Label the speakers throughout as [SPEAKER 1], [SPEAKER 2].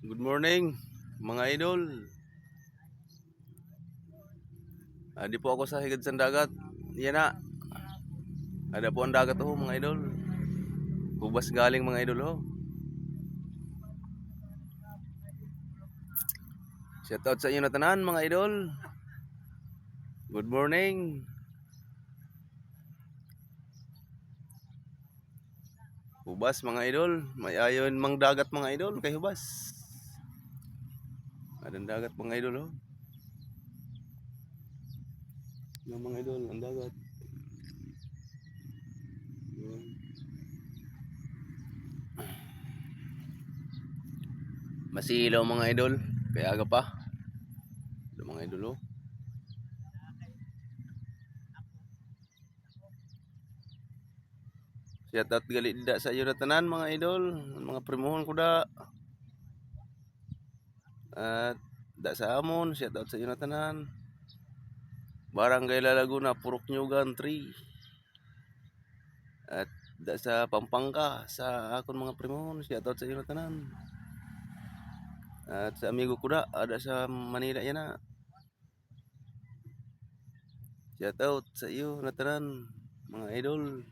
[SPEAKER 1] Good morning, mga idol. Di po ako sa higad sa dagat. Yan na. Ada po ang dagat ho, mga idol. Hubas galing mga idol ho. Shout out sa inyo na tanan, mga idol. Good morning. Hubas mga idol. May ayon mang dagat mga idol kay hubas. Adang dagat mga idol ho. Yung mga idol, ang dagat. Yan. Masilaw mga idol. Kaya aga pa. Ito mga idol ho. Shout out gali da sa inyo na tanan, mga idol. Mga primuhon ko da. At da sa amon, shout out sa inyo na tanan. Barangay La Laguna, Purok Nyugan 3. At da sa Pampanga, sa akon mga primon, shout out sa inyo na tanan. At sa amigo ko da, ada sa Manila yan na. Shout out sa iyo na tanan, mga idol.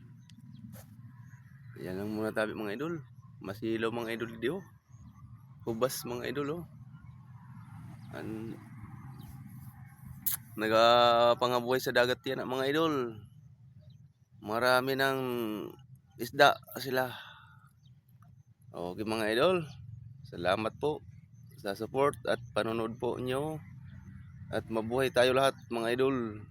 [SPEAKER 1] Yan lang muna tabi mga idol. Masilaw mga idol dito. Hubas mga idol oh. Nagapangabuhay sa dagat yan mga idol. Marami ng isda sila. Okay mga idol. Salamat po sa support at panonood po nyo. At mabuhay tayo lahat mga idol.